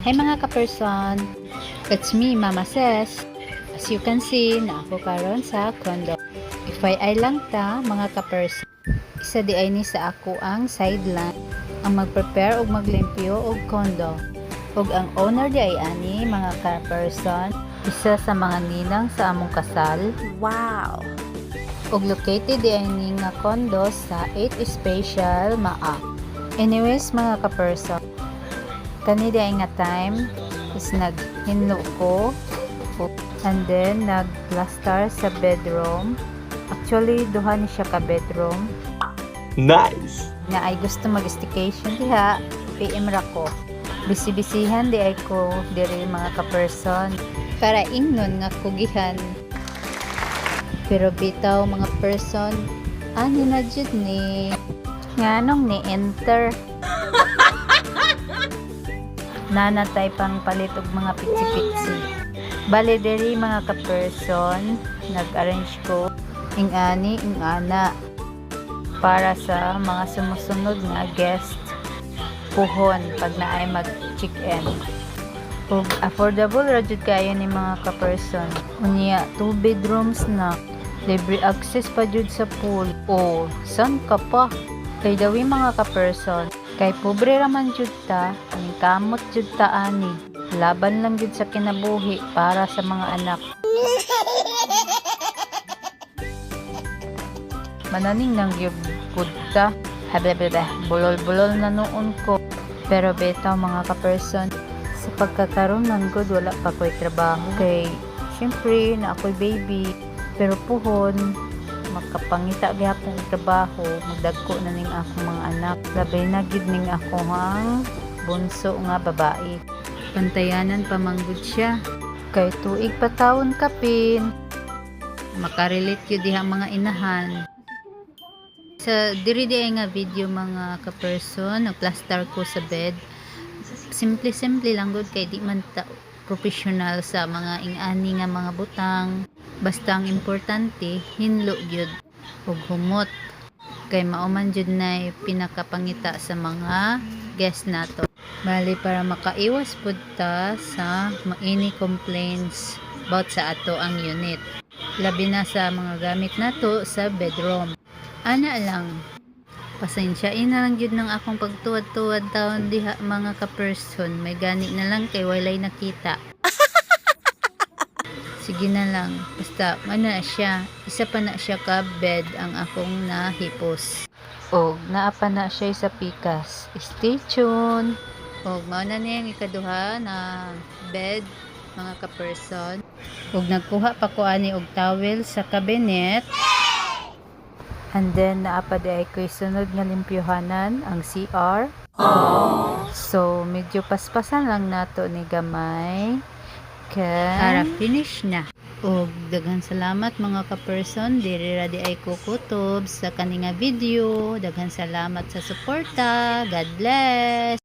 Hi mga ka-person, it's me Mama Ses. As you can see, na ako karon sa condo. FYI lang ta mga ka-person, isa di ay ni sa ako ang sideline ang mag-prepare og maglimpyo og condo. Og ang owner di ay ani mga ka-person, isa sa mga ninang sa among kasal. Wow! Og located di ay ni nga condo sa 8 Special Maa. Anyways mga ka-person, kani di ay nga time is naghinlo ko and then nag-plaster sa bedroom. Actually duha ni siya ka bedroom. Nice! Nga ay gusto mag-staycation diha, PM ra ko. Bisi-bisihan di ay ko diri mga ka-person para ingnon nga kugihan. Pero bitaw mga person, ani na jud ni nganong ni enter. Nanatay pang palit og mga pitsi-pitsi. Bali diri mga ka-person, nag-arrange ko ing-ani, ing-ana para sa mga sumusunod nga guest puhon pag naay mag-check-in. Ug affordable ra jud kayo ni mga ka-person. Unya 2 bedrooms na, libre access pa jud sa pool. O san ka pa? Kay dawi mga ka-person, kay pobre raman jud ta, ang kamot jud ta ani. Laban lang jud sa kinabuhi para sa mga anak. Mananing nang gyud ta. Habla bulol-bulol na noon ko. Pero betaw mga ka-person, sa pagkakaroon ng good wala pa ko'y trabaho. Kay syempre na ako'y baby, pero puhon makapangita gyapon og trabaho, magdagko na ning akong mga anak. Labay na gid ning akong bunso nga babae. Pantayanan pa manggod siya. Kay tuig pa taon kapin. Makarelate yun diha mga inahan. Sa diri di ay nga video mga ka-person, nagplaster ko sa bed. Simple lang gud kay di man ta professional sa mga ing-ani nga mga butang. Basta ang importante hinlo gyud ug humot. Kay mauman jud na pinakapangita sa mga guest nato. Bali para makaiwas pud ta sa maini complaints about sa ato ang unit. Labi na sa mga gamit nato sa bedroom. Ana lang, pasensya na lang jud ng akong pagtuwad-tuwad taon diha mga ka-person. May gani na lang kay walay nakita. Sige na lang, basta mana siya, isa pa na siya ka bed ang akong nahipos. Og naa pa na siya sa pikas. Stay tuned. Og mao na niya ang ikaduha na bed mga ka-person. Og nagkuha pa ko ani og towel sa cabinet. And then naapa di ay ko'y sunod nga limpyohanan ang CR. So medyo paspasan lang nato ni gamay. Para finish na. Og daghang salamat mga ka-person, diri ra di ay kukutob sa kaninga video. Daghang salamat sa suporta. God bless.